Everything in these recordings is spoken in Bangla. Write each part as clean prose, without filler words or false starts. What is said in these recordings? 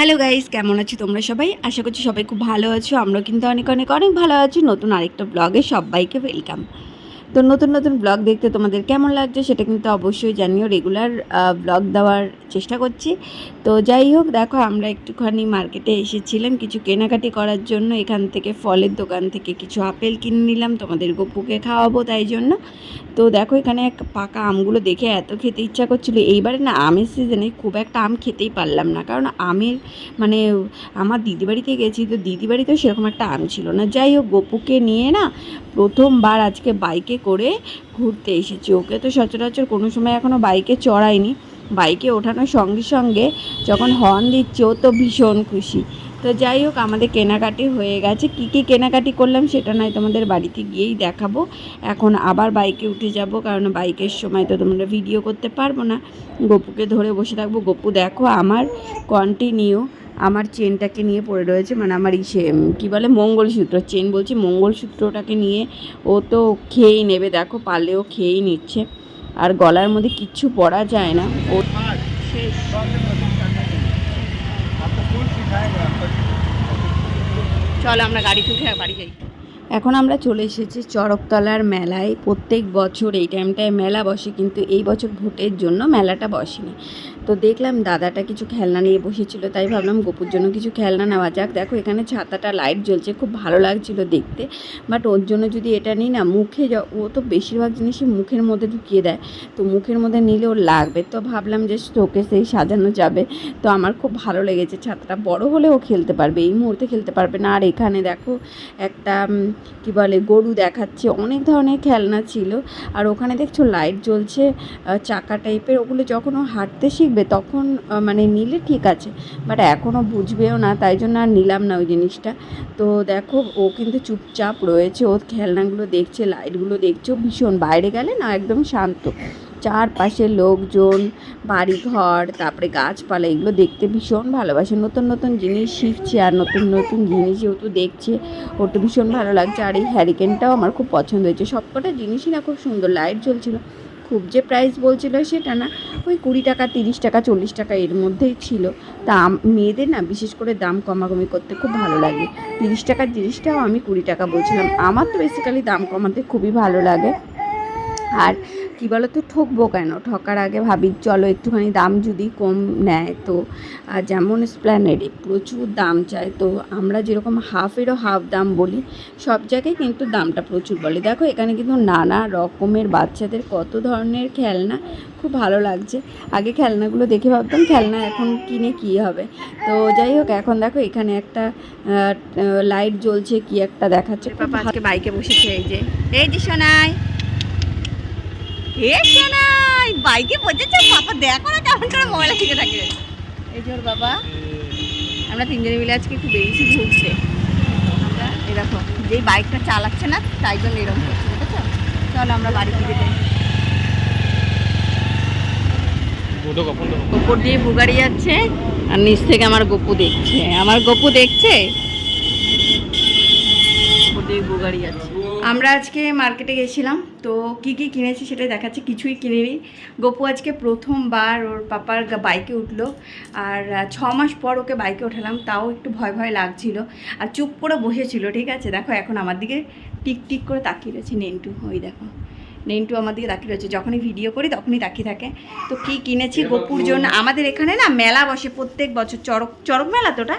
হ্যালো গাইস, কেমন আছো তোমরা সবাই? আশা করছি সবাই খুব ভালো আছো। আমরা কিন্তু অনেক অনেক অনেক ভালো আছি। নতুন আরেকটা ব্লগে সবাইকে ওয়েলকাম। তো নতুন নতুন ব্লগ দেখতে তোমাদের কেমন লাগছে সেটা কিন্তু অবশ্যই জানিও। রেগুলার ব্লগ দেওয়ার চেষ্টা করছি। তো যাই হোক, দেখো আমরা একটুখানি মার্কেটে এসেছিলাম কিছু কেনাকাটি করার জন্য। এখান থেকে ফলের দোকান থেকে কিছু আপেল কিনে নিলাম, তোমাদের গপুকে খাওয়াবো তাই জন্য। তো দেখো এখানে পাকা আমগুলো দেখে এত খেতে ইচ্ছা করছিলো। এইবারে না আমের সিজনে খুব একটা আম খেতেই পারলাম না, কারণ আমের মানে আমার দিদি বাড়িতে গেছি, তো দিদি বাড়িতেও সেরকম একটা আম ছিল না। যাই হোক, গপুকে নিয়ে না প্রথমবার আজকে বাইকে করে ঘুরতে এসেছি। ওকে তো সচরাচর কোনো সময় এখনও বাইকে চড়াইনি। বাইকে ওঠানোর সঙ্গে সঙ্গে যখন হর্ন দিচ্ছে ও তো ভীষণ খুশি। তো যাই হোক, আমাদের কেনাকাটি হয়ে গেছে। কী কী কেনাকাটি করলাম সেটা নয় তোমাদের বাড়িতে গিয়েই দেখাবো। এখন আবার বাইকে উঠে যাব, কারণ বাইকের সময় তো তোমরা ভিডিও করতে পারবো না। গপুকে ধরে বসে থাকবো। গপু দেখো আমার কন্টিনিউ আমার চেনটাকে নিয়ে পড়ে রয়েছে, মানে আমার কী বলে মঙ্গলসূত্র, চেন বলছি মঙ্গলসূত্রটাকে নিয়ে ও তো খেয়েই নেবে। দেখো পারলেও খেয়েই নিচ্ছে, আর গলার মধ্যে কিচ্ছু পরা যায় না। ও চলো আমরা গাড়িতে উঠে বাড়ি যাই। এখন আমরা চলে এসেছি চড়কতলার মেলায়। প্রত্যেক বছর এই টাইমটায় মেলা বসে, কিন্তু এই বছর ভোটের জন্য মেলাটা বসেনি। তো দেখলাম দাদাটা কিছু খেলনা নিয়ে বসেছিল, তাই ভাবলাম গপুর জন্য কিছু খেলনা নেওয়া যাক। দেখো এখানে ছাতাটা লাইট জ্বলছে, খুব ভালো লাগছিল দেখতে। বাট ওর জন্য যদি এটা নিই না, মুখে ও তো বেশিরভাগ জিনিসই মুখের মধ্যে ঢুকিয়ে দেয়, তো মুখের মধ্যে নিলে ওর লাগবে। তো ভাবলাম যে শোকেসেই সাজানো যাবে। তো আমার খুব ভালো লেগেছে ছাতাটা। বড় হলে ও খেলতে পারবে, এই মুহূর্তে খেলতে পারবে না। আর এখানে দেখো একটা কী বলে গরু দেখাচ্ছে, অনেক ধরনের খেলনা ছিল। আর ওখানে দেখছো লাইট জ্বলছে চাকা টাইপের, ওগুলো যখন ও হাঁটতে শিখবে তখন মানে নিলে ঠিক আছে, বাট এখনও বুঝবেও না, তাই জন্য আর নিলাম না ওই জিনিসটা। তো দেখো ও কিন্তু চুপচাপ রয়েছে, ওর খেলনাগুলো দেখছে, লাইটগুলো দেখছো। ভীষণ বাইরে গেলে না একদম শান্ত, চারপাশে লোকজন, বাড়িঘর, তারপরে গাছপালা, এগুলো দেখতে ভীষণ ভালোবাসে। নতুন নতুন জিনিস শিখছে আর নতুন নতুন জিনিস যেহেতু দেখছে ওর তো ভীষণ ভালো লাগছে। আর এই হ্যারিকেনটাও আমার খুব পছন্দ হয়েছে। সবকটা জিনিসই না খুব সুন্দর, লাইট জ্বলছিল। খুব যে প্রাইস বলছিল সেটা না, ওই 20 টাকা 30 টাকা 40 টাকা এর মধ্যেই ছিল। তা মেয়েদের না বিশেষ করে দাম কমাকমি করতে খুব ভালো লাগে। 30 টাকার জিনিসটাও আমি 20 টাকা বলছিলাম। আমার তো বেসিক্যালি দাম কমাতে খুবই ভালো লাগে। আর কী বলো তো, ঠকবো কেন, ঠকার আগে ভাবি চলো একটুখানি দাম যদি কম নেয় তো। আর যেমন স্প্ল্যানেডে প্রচুর দাম চায়, তো আমরা যেরকম হাফেরও হাফ দাম বলি, সব জায়গায় কিন্তু দামটা প্রচুর বলে। দেখো এখানে কিন্তু নানা রকমের বাচ্চাদের কত ধরনের খেলনা, খুব ভালো লাগছে। আগে খেলনাগুলো দেখে ভাবতাম খেলনা এখন কিনে কী হবে। তো যাই হোক, এখন দেখো এখানে একটা লাইট জ্বলছে, কি একটা দেখাচ্ছে। পাপা আজকে বাইকে বসেছে, এই যে শোনাই, বাইকে বসেছে পাপা। দেখো না কেমন করে মোবাইলে থেকে থাকে। এই যে ওর বাবা, আমরা তিনজনে মিলে আজকে একটু বেরিয়েছি ঘুরতে। আমরা এই দেখো যেই বাইকটা চালাচ্ছে না তাই জন্য এরকম করছে, বুঝেছো? চলো আমরা বাড়ি থেকে যাই। উপর দিয়ে বুগাড়ি যাচ্ছে আর নিচ থেকে আমার গপু দেখছে, আমার গপু দেখছে উপর দিয়ে বুগাড়ি যাচ্ছে। আমরা আজকে মার্কেটে গেছিলাম, তো কি কি কিনেছি সেটা দেখাচ্ছি। কিছুই কিনিনি। গপু আজকে প্রথমবার ওর পাপার বাইকে উঠলো, আর 6 মাস পর ওকে বাইকে ওঠালাম, তাও একটু ভয় ভয় লাগছিল। আর চুপ করে বসেছিল, ঠিক আছে। দেখো এখন আমার দিকে টিক টিক করে তাকিয়ে রয়েছে নেন্টু। ওই দেখো নেন্টু আমার দিকে তাকিয়ে রয়েছে, যখনই ভিডিও করি তখনই তাকিয়ে থাকে। তো কি কিনেছি গপুর জন্য, আমাদের এখানে না মেলা বসে প্রত্যেক বছর, চড়ক মেলা, তোটা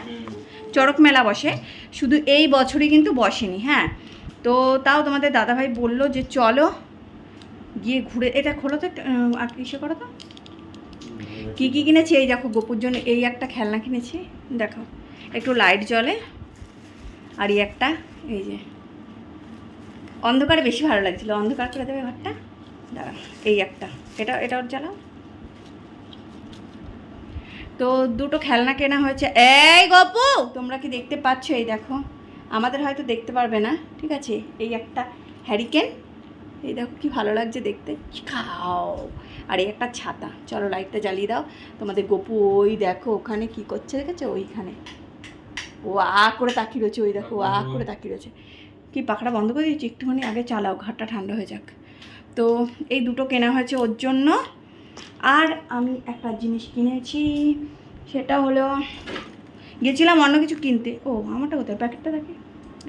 চড়ক মেলা বসে, শুধু এই বছরই কিন্তু বসেনি। হ্যাঁ, তো তাও তোমাদের দাদাভাই বললো যে চলো গিয়ে ঘুরে, এটা খোলো তো আর কিসে করো তো, কী কী কিনেছি। এই দেখো গপুর জন্য এই একটা খেলনা কিনেছি, দেখো একটু লাইট জ্বলে। আর এই একটা, এই যে অন্ধকারে বেশি ভালো লাগছিলো, অন্ধকার করে দেবে ঘরটা, দাঁড়া। এই একটা, এটা ওর জ্বালাও। তো দুটো খেলনা কেনা হয়েছে। এই গপু, তোমরা কি দেখতে পাচ্ছ? এই দেখো, আমাদের হয়তো দেখতে পারবে না, ঠিক আছে। এই একটা হ্যারিকেন, এই দেখো কি ভালো লাগছে দেখতে, খাও। আর এই একটা ছাতা। চলো লাইটটা জ্বালিয়ে দাও। তোমাদের গপু ওই দেখো ওখানে কি করছে, দেখেছো? ওইখানে ও করে তাকিয়ে রয়েছে, ওই দেখো করে তাকিয়ে রয়েছে। কি পাখাটা বন্ধ করে দিয়েছি, একটুখানি আগে চালাও, ঘরটা ঠান্ডা হয়ে যাক। তো এই দুটো কেনা হয়েছে ওর জন্য। আর আমি একটা জিনিস কিনেছি, সেটা হলো গেছিলাম অন্য কিছু কিনতে। ও আমারটা কোথায়, প্যাকেটটা দেখে,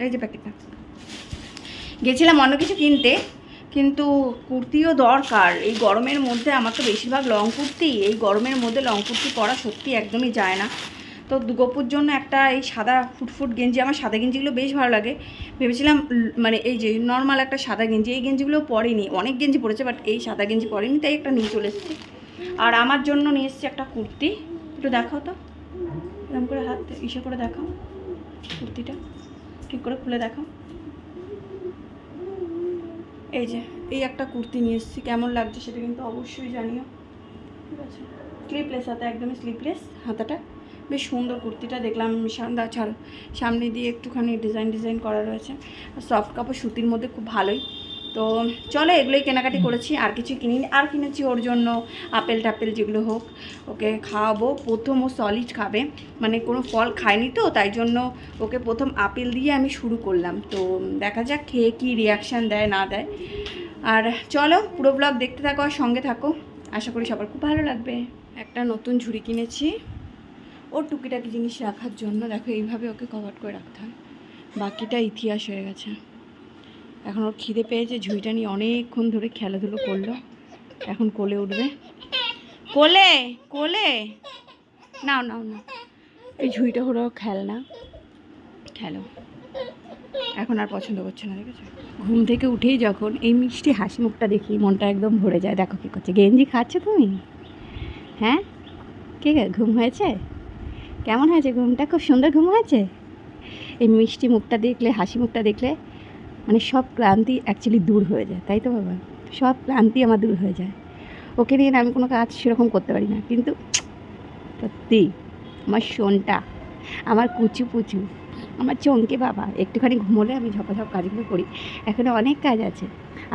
এই যে প্যাকেটটা। গেছিলাম অন্য কিছু কিনতে, কিন্তু কুর্তিও দরকার এই গরমের মধ্যে। আমার তো বেশিরভাগ লং কুর্তি, এই গরমের মধ্যে লং কুর্তি পরা সত্যি একদমই যায় না। তো গপুর জন্য একটা এই সাদা ফুটফুট গেঞ্জি, আমার সাদা গেঞ্জিগুলো বেশ ভালো লাগে, ভেবেছিলাম মানে এই যে নর্মাল একটা সাদা গেঞ্জি, এই গেঞ্জিগুলো পরেনি, অনেক গেঞ্জি পরেছে বাট এই সাদা গেঞ্জি পরেনি, তাই একটা নিয়ে চলে এসেছি। আর আমার জন্য নিয়ে এসেছি একটা কুর্তি, একটু দেখাও তো, এরকম করে হাত ইসে করে দেখাও, কুর্তিটা ঠিক করে খুলে দেখাও। এই যে এই একটা কুর্তি নিয়ে এসেছি, কেমন লাগছে সেটা কিন্তু অবশ্যই জানিও, ঠিক আছে। স্লিপলেস হাতা, একদমই স্লিপলেস হাতাটা, বেশ সুন্দর কুর্তিটা। দেখলাম ছাড়ো, সামনে দিয়ে একটুখানি ডিজাইন করা রয়েছে, আর সফট কাপড় সুতির মধ্যে খুব ভালোই। তো চলো এগুলোই কেনাকাটি করেছি, আর কিছু কিনিনি। আর কিনেছি ওর জন্য আপেল টাপেল যেগুলো হোক ওকে খাওয়াবো। প্রথম ও সলিড খাবে, মানে কোনো ফল খায়নি, তো তাই জন্য ওকে প্রথম আপেল দিয়ে আমি শুরু করলাম। তো দেখা যাক খেয়ে কী রিয়াকশান দেয় না দেয়। আর চলো পুরো ব্লগ দেখতে থাকো আর সঙ্গে থাকো, আশা করি সবার খুব ভালো লাগবে। একটা নতুন ঝুড়ি কিনেছি ওর টুকিটাকি জিনিস রাখার জন্য। দেখো এইভাবে ওকে কভার করে রাখতে হয়, বাকিটা ইতিহাস হয়ে গেছে। এখন ওর খিদে পেয়েছে, ঝুড়িটা নিয়ে অনেকক্ষণ ধরে খেলাধুলো করলো, এখন কোলে উঠবে। কোলে কোলে নাও নাও না, এই ঝুড়িটা হলো খেলনা, খেলো। এখন আর পছন্দ করছে না, দেখেছো? ঘুম থেকে উঠেই যখন এই মিষ্টি হাসি মুখটা দেখি মনটা একদম ভরে যায়। দেখো কী করছে, গেঞ্জি খাচ্ছ তুমি? হ্যাঁ, কে ঘুম হয়েছে? কেমন হয়েছে ঘুমটা? খুব সুন্দর ঘুম হয়েছে। এই মিষ্টি মুখটা দেখলে, হাসি মুখটা দেখলে মানে সব ক্লান্তি অ্যাকচুয়ালি দূর হয়ে যায়, তাই তো বাবা? সব ক্লান্তি আমার দূর হয়ে যায়। ওকে নিয়ে আমি কোনো কাজ সেরকম করতে পারি না, কিন্তু সত্যি আমার শোনটা, আমার কুচু পুচু, আমার চমকে বাবা একটুখানি ঘুমোলে আমি ঝপাঝপ কাজগুলো করি। এখানে অনেক কাজ আছে।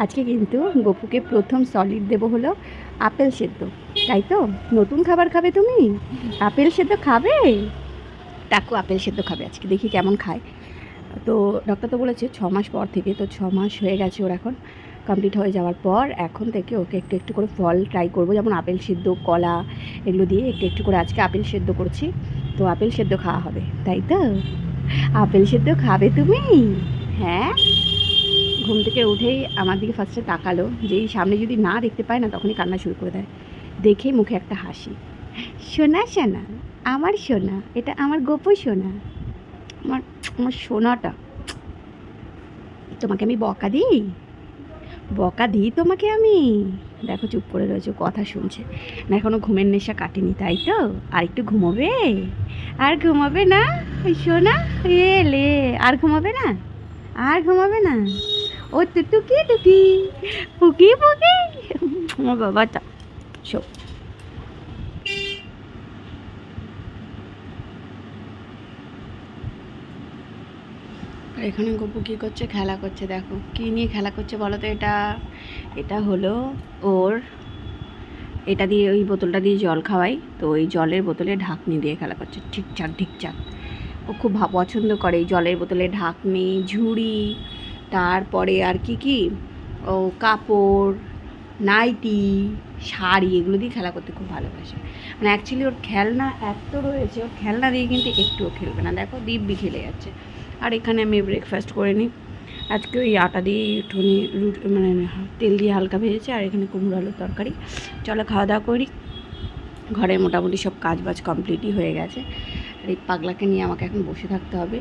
আজকে কিন্তু গপুকে প্রথম সলিড দেবো হলো আপেল সেদ্ধ, তাই তো? নতুন খাবার খাবে তুমি, আপেল সেদ্ধ খাবে। টাকু আপেল সেদ্ধ খাবে আজকে, দেখি কেমন খায়। তো ডক্টর তো বলেছে 6 মাস পর থেকে, তো 6 মাস হয়ে গেছে ওর এখন কমপ্লিট হয়ে যাওয়ার পর। এখন থেকে ওকে একটু একটু করে ফল ট্রাই করবো, যেমন আপেল সেদ্ধ, কলা, এগুলো দিয়ে একটু একটু করে। আজকে আপেল সেদ্ধ করছি, তো আপেল সেদ্ধ খাওয়া হবে, তাই তো? আপেল সেদ্ধ খাবে তুমি? হ্যাঁ। ঘুম থেকে উঠেই আমার দিকে ফার্স্টে তাকালো, যেই সামনে যদি না দেখতে পায় না তখনই কান্না শুরু করে দেয়, দেখেই মুখে একটা হাসি। সোনা সোনা, আমার সোনা, এটা আমার গপু সোনা, আমার আমার সোনাটা। তোমাকে আমি বকা দিই, বকা দিই তোমাকে আমি? দেখো চুপ করে রয়েছে, কথা শুনছে না, এখনও ঘুমের নেশা কাটেনি, তাই তো? আর একটু ঘুমোবে, আর ঘুমাবে না সোনা? এলে আর ঘুমাবে না, আর ঘুমাবে না? ও টুকি টুকি পুকি পুকি, আমার বাবাটা। শো, আর এখানে গপু কী করছে, খেলা করছে। দেখো কী নিয়ে খেলা করছে বলো তো? এটা হলো ওর, এটা দিয়ে ওই বোতলটা দিয়ে জল খাওয়াই, তো ওই জলের বোতলে ঢাকনি দিয়ে খেলা করছে, ঠিকঠাক ঠিকঠাক। ও খুব পছন্দ করে এই জলের বোতলে ঢাকনি, ঝুড়ি, তারপরে আর কি ও কাপড়, নাইটি, শাড়ি, এগুলো দিয়ে খেলা করতে খুব ভালোবাসে। মানে অ্যাকচুয়ালি ওর খেলনা এত রয়েছে, ওর খেলনা দিয়ে কিন্তু একটুও খেলবে না। দেখো দিব্যি খেলে যাচ্ছে। আর এখানে আমি ব্রেকফাস্ট করে নিই আজকে, ওই আটা দিয়ে একটুখানি মানে তেল দিয়ে হালকা ভেজেছে, আর এখানে কুমড়ো আলুর তরকারি। চলো খাওয়া দাওয়া করি। ঘরের মোটামুটি সব কাজ বাজ কমপ্লিটই হয়ে গেছে, আর এই পাগলাকে নিয়ে আমাকে এখন বসে থাকতে হবে।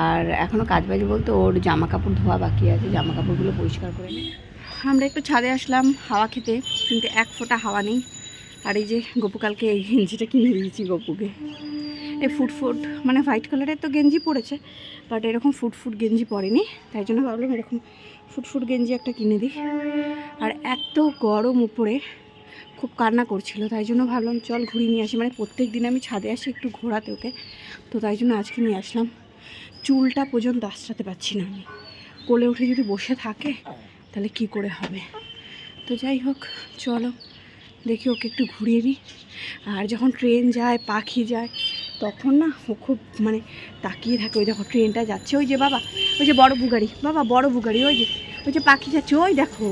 আর এখনও কাজ বাজ বলতে ওর জামা কাপড় ধোয়া বাকি আছে, জামা কাপড়গুলো পরিষ্কার করে নিই। আমরা একটু ছাদে আসলাম হাওয়া খেতে, কিন্তু এক ফোঁটা হাওয়া নেই। আর এই যে গপুকালকে এই গেঞ্জিটা কিনে দিয়েছি গপুকে, এই ফুটফুট মানে হোয়াইট কালারের তো গেঞ্জি পরেছে, বাট এরকম ফুটফুট গেঞ্জি পরেনি, তাই জন্য ভাবলাম এরকম ফুটফুট গেঞ্জি একটা কিনে দিই। আর এত গরম উপরে, খুব কান্না করছিল, তাই জন্য ভাবলাম চল ঘুরিয়ে নিয়ে আসি। মানে প্রত্যেক দিন আমি ছাদে আসি একটু ঘোরাতে ওকে, তো তাই জন্য আজকে নিয়ে আসলাম। চুলটা পর্যন্ত আশ্রাতে পারছি না আমি, কোলে উঠে যদি বসে থাকে তাহলে কি করে হবে। তো যাই হোক চলো দেখি ওকে একটু ঘুরিয়ে নিই। আর যখন ট্রেন যায়, পাখি যায়, তখন না ও খুব মানে তাকিয়ে থাকে। ওই দেখো ট্রেনটা যাচ্ছে, ওই যে বাবা, ওই যে বড় বুগাড়ি, বাবা বড় বুগাড়ি, ওই যে পাখি যাচ্ছে, ওই দেখো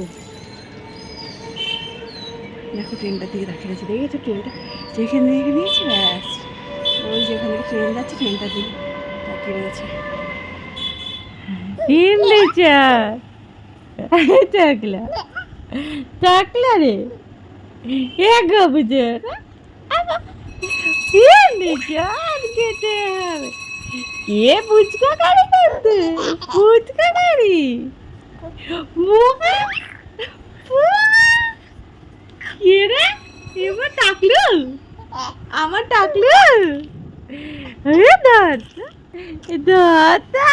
দেখো ট্রেনটার দিকে তাকিয়ে আছে, দেখেছো ট্রেনটা যেখানে দেখে নিয়েছে, ব্যাস ওই যেখানে ট্রেন যাচ্ছে ট্রেনটা দিই তাকিয়ে রয়েছে টাকলা টাকলা রে এ গবুজর আর কেটে হবে এ ফুচকা গাড়ি করতে ফুচকা গাড়ি কে রে এবার টাকলু আমার টাকলু এ দাদা দাদা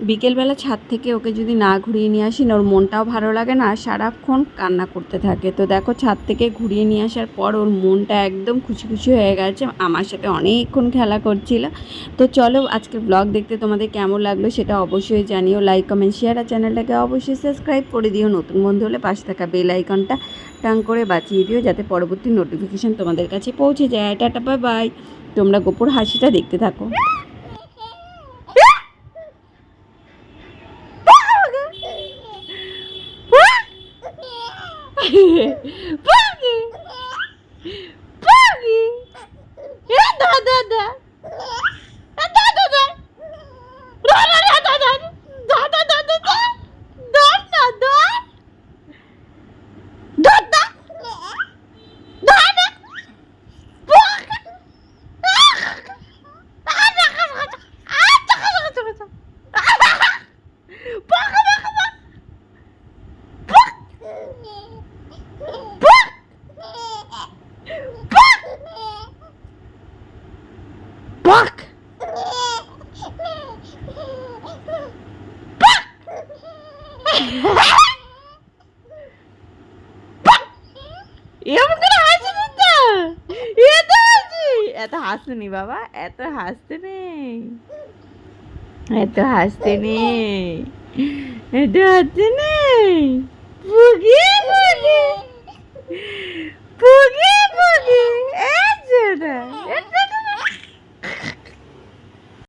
বিকেলবেলা ছাদ থেকে ওকে যদি না ঘুরিয়ে নিয়ে আসি না ওর মনটাও ভালো লাগে না, আর সারাক্ষণ কান্না করতে থাকে। তো দেখো ছাদ থেকে ঘুরিয়ে নিয়ে আসার পর ওর মনটা একদম খুশি খুশি হয়ে গেছে, আমার সাথে অনেকক্ষণ খেলা করছিল। তো চলো আজকে ব্লগ দেখতে তোমাদের কেমন লাগলো সেটা অবশ্যই জানিও, লাইক কমেন্ট শেয়ার, আর চ্যানেলটাকে অবশ্যই সাবস্ক্রাইব করে দিও। নতুন বন্ধু হলে পাশে থাকা বেল আইকনটা টাং করে বাঁচিয়ে দিও যাতে পরবর্তী নোটিফিকেশান তোমাদের কাছে পৌঁছে যায়। টাটা বাই বাই, তোমরা গোপুর হাসিটা দেখতে থাকো। Puggy! Puggy! Da da da da! Da da da da! Da da da da da! Da da da da da! Da da da! Da da! Da da! Pug! Buck! এমন করে হাসি দিতে এত হাসুনি বাবা, এত হাসতে নেই, এত হাসতে নেই, এত হাসতে নেই।